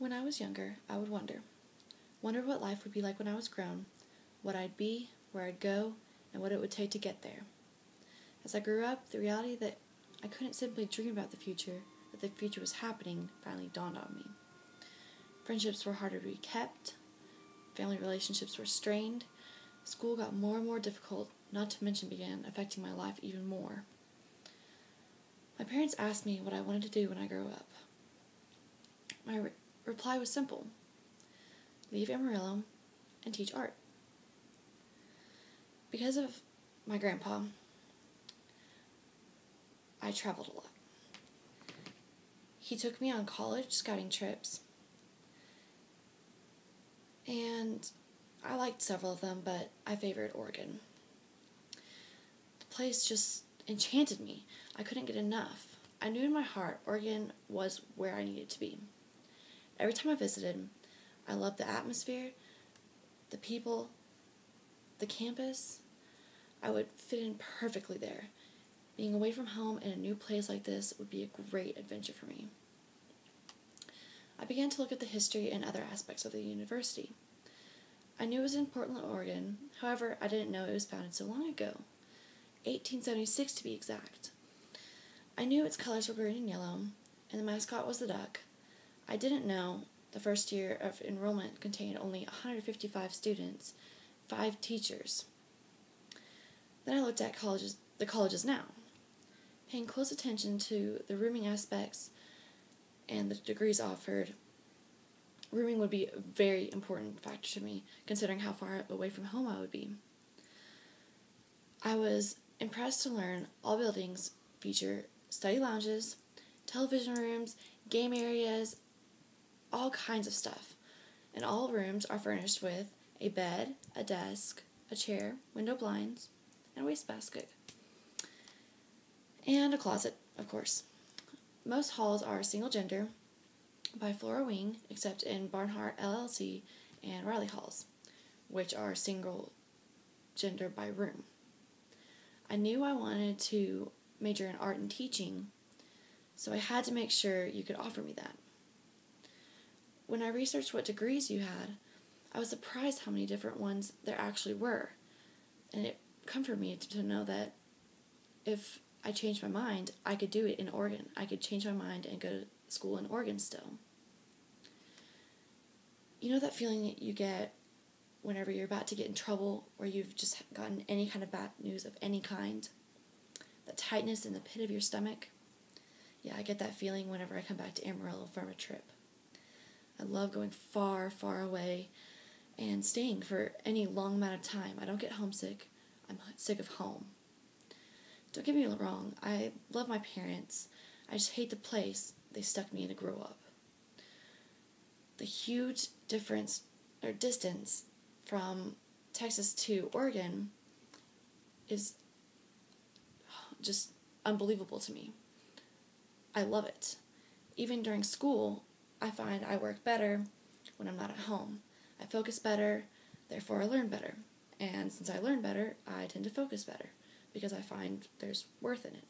When I was younger, I would wonder what life would be like when I was grown, what I'd be, where I'd go, and what it would take to get there. As I grew up, the reality that I couldn't simply dream about the future, that the future was happening, finally dawned on me. Friendships were harder to be kept, family relationships were strained, school got more and more difficult, not to mention began affecting my life even more. My parents asked me what I wanted to do when I grew up. My reply was simple: leave Amarillo and teach art. Because of my grandpa, I traveled a lot. He took me on college scouting trips, and I liked several of them, but I favored Oregon. The place just enchanted me. I couldn't get enough. I knew in my heart Oregon was where I needed to be. Every time I visited, I loved the atmosphere, the people, the campus. I would fit in perfectly there. Being away from home in a new place like this would be a great adventure for me. I began to look at the history and other aspects of the university. I knew it was in Portland, Oregon. However, I didn't know it was founded so long ago, 1876 to be exact. I knew its colors were green and yellow, and the mascot was the duck. I didn't know the first year of enrollment contained only 155 students, 5 teachers. Then I looked at the colleges now, paying close attention to the rooming aspects and the degrees offered. Rooming would be a very important factor to me, considering how far away from home I would be. I was impressed to learn all buildings feature study lounges, television rooms, game areas, all kinds of stuff. And all rooms are furnished with a bed, a desk, a chair, window blinds, and a wastebasket. And a closet, of course. Most halls are single gender by floor or wing, except in Barnhart LLC and Riley halls, which are single gender by room. I knew I wanted to major in art and teaching, so I had to make sure you could offer me that. When I researched what degrees you had, I was surprised how many different ones there actually were, and it comforted me to know that if I changed my mind, I could do it in Oregon. I could change my mind and go to school in Oregon still. You know that feeling that you get whenever you're about to get in trouble or you've just gotten any kind of bad news of any kind? That tightness in the pit of your stomach? Yeah, I get that feeling whenever I come back to Amarillo from a trip. I love going far, far away and staying for any long amount of time. I don't get homesick. I'm sick of home. Don't get me wrong, I love my parents. I just hate the place they stuck me in to grow up. The huge distance from Texas to Oregon is just unbelievable to me. I love it. Even during school, I find I work better when I'm not at home. I focus better, therefore I learn better. And since I learn better, I tend to focus better because I find there's worth in it.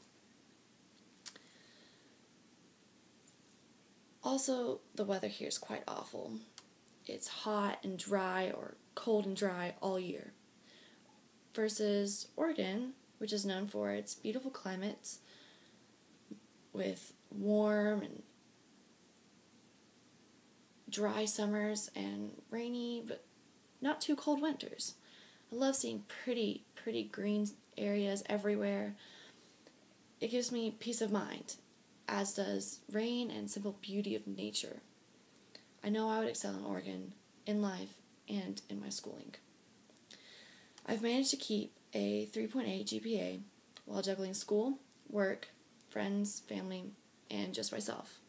Also, the weather here is quite awful. It's hot and dry or cold and dry all year. Versus Oregon, which is known for its beautiful climates with warm and dry summers and rainy but not too cold winters. I love seeing pretty green areas everywhere. It gives me peace of mind, as does rain and simple beauty of nature. I know I would excel in Oregon, in life, and in my schooling. I've managed to keep a 3.8 GPA while juggling school, work, friends, family, and just myself.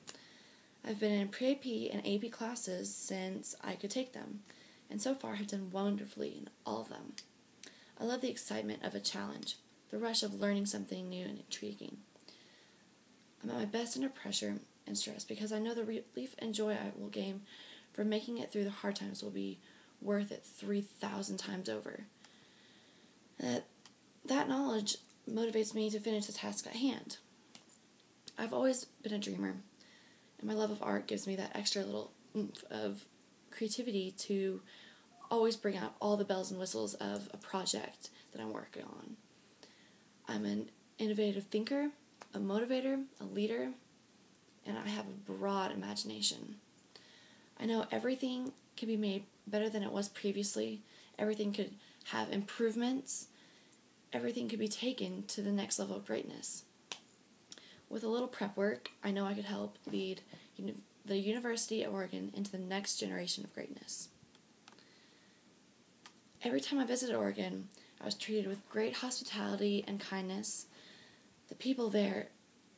I've been in pre-AP and AP classes since I could take them, and so far have done wonderfully in all of them. I love the excitement of a challenge, the rush of learning something new and intriguing. I'm at my best under pressure and stress because I know the relief and joy I will gain from making it through the hard times will be worth it 3,000 times over. That knowledge motivates me to finish the task at hand. I've always been a dreamer, and my love of art gives me that extra little oomph of creativity to always bring out all the bells and whistles of a project that I'm working on. I'm an innovative thinker, a motivator, a leader, and I have a broad imagination. I know everything can be made better than it was previously. Everything could have improvements. Everything could be taken to the next level of greatness. With a little prep work, I know I could help lead the University of Oregon into the next generation of greatness. Every time I visited Oregon, I was treated with great hospitality and kindness. The people there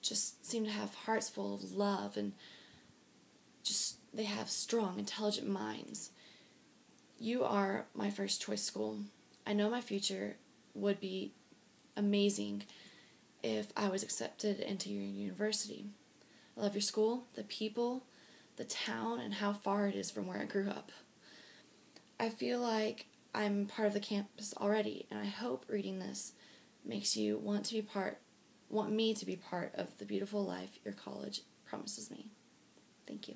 just seem to have hearts full of love, and just they have strong, intelligent minds. You are my first choice school. I know my future would be amazing if I was accepted into your university. I love your school, the people, the town, and how far it is from where I grew up. I feel like I'm part of the campus already, and I hope reading this makes you want me to be part of the beautiful life your college promises me. Thank you.